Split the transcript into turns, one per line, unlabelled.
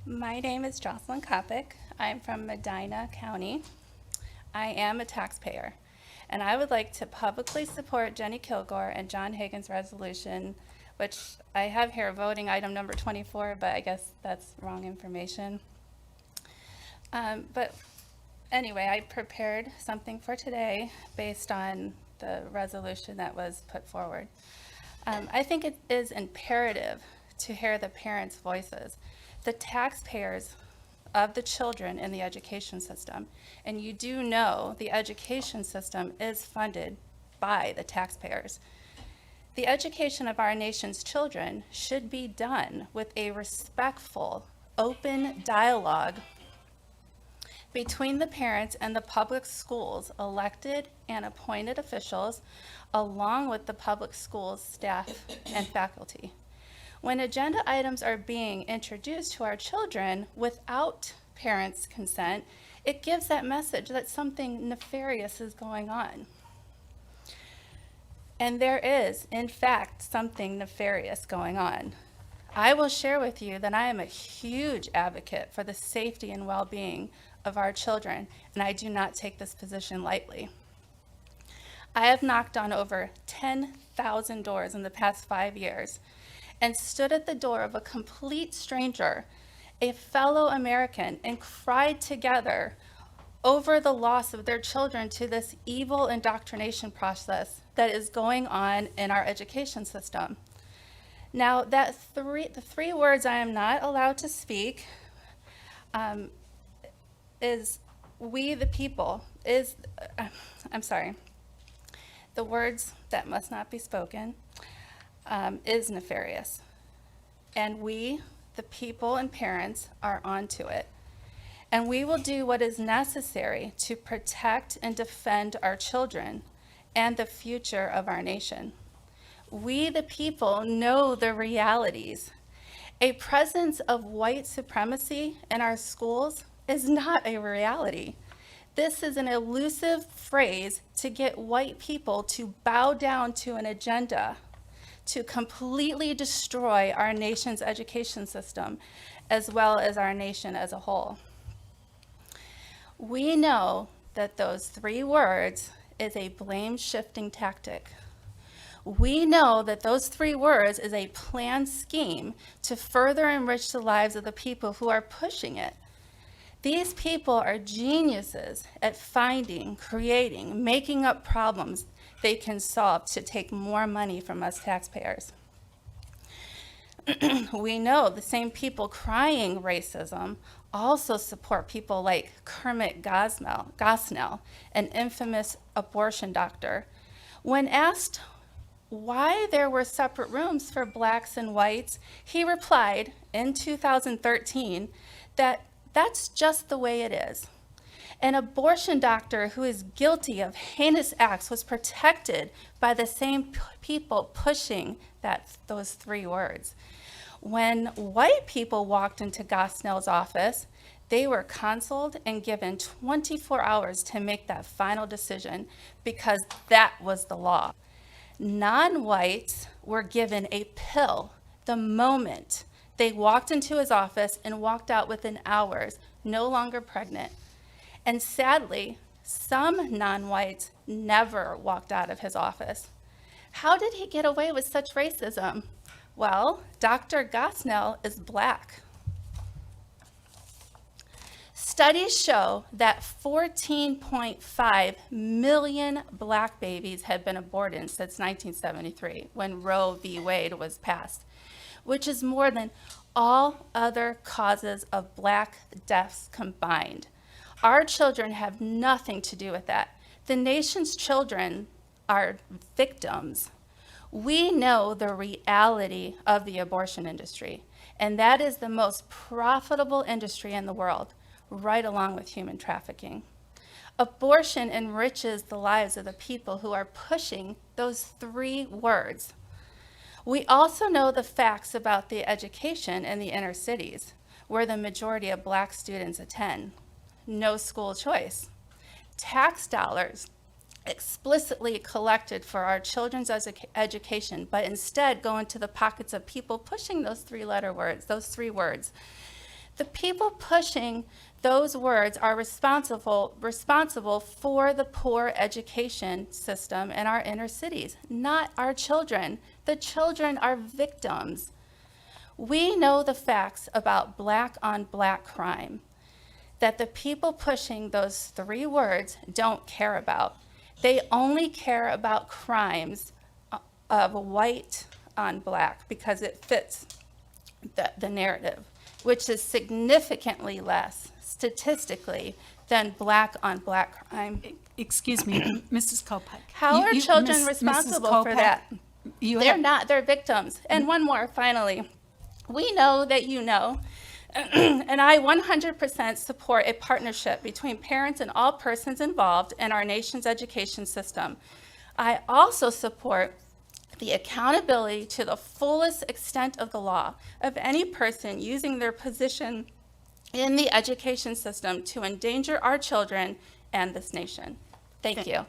My name is Jocelyn Kopic. I'm from Medina County. I am a taxpayer, and I would like to publicly support Jenny Kilgore and John Hagan's resolution, which I have here voting item number 24, but I guess that's wrong information. But anyway, I prepared something for today based on the resolution that was put forward. I think it is imperative to hear the parents' voices, the taxpayers of the children in the education system. And you do know the education system is funded by the taxpayers. The education of our nation's children should be done with a respectful, open dialogue between the parents and the public schools, elected and appointed officials, along with the public schools staff and faculty. When agenda items are being introduced to our children without parents' consent, it gives that message that something nefarious is going on. And there is, in fact, something nefarious going on. I will share with you that I am a huge advocate for the safety and well-being of our children, and I do not take this position lightly. I have knocked on over 10,000 doors in the past 5 years and stood at the door of a complete stranger, a fellow American, and cried together over the loss of their children to this evil indoctrination process that is going on in our education system. Now, the three words I am not allowed to speak is we the people, the words that must not be spoken is nefarious. And we, the people and parents, are onto it. And we will do what is necessary to protect and defend our children and the future of our nation. We, the people, know the realities. A presence of white supremacy in our schools is not a reality. This is an elusive phrase to get white people to bow down to an agenda to completely destroy our nation's education system, as well as our nation as a whole. We know that those 3 words is a blame-shifting tactic. We know that those 3 words is a planned scheme to further enrich the lives of the people who are pushing it. These people are geniuses at finding, creating, making up problems they can solve to take more money from us taxpayers. We know the same people crying racism also support people like Kermit Gosnell, an infamous abortion doctor. When asked why there were separate rooms for blacks and whites, he replied in 2013 that that's just the way it is. An abortion doctor who is guilty of heinous acts was protected by the same people pushing those 3 words. When white people walked into Gosnell's office, they were counseled and given 24 hours to make that final decision because that was the law. Non-whites were given a pill the moment they walked into his office and walked out within hours, no longer pregnant. And sadly, some non-whites never walked out of his office. How did he get away with such racism? Well, Dr. Gosnell is black. Studies show that 14.5 million black babies have been aborted since 1973, when Roe v. Wade was passed, which is more than all other causes of black deaths combined. Our children have nothing to do with that. The nation's children are victims. We know the reality of the abortion industry, and that is the most profitable industry in the world, right along with human trafficking. Abortion enriches the lives of the people who are pushing those 3 words. We also know the facts about the education in the inner cities, where the majority of black students attend. No school choice. Tax dollars explicitly collected for our children's education, but instead go into the pockets of people pushing those 3 words. The people pushing those words are responsible for the poor education system in our inner cities, not our children. The children are victims. We know the facts about black on black crime that the people pushing those 3 words don't care about. They only care about crimes of white on black because it fits the narrative, which is significantly less statistically than black on black crime.
Excuse me, Mrs. Kopach.
How are children
Mrs.
responsible for
Kopach,
that? They're
have-
not, they're victims. And one more, finally. We know that you know, and I 100% support a partnership between parents and all persons involved in our nation's education system. I also support the accountability to the fullest extent of the law of any person using their position in the education system to endanger our children and this nation. Thank you.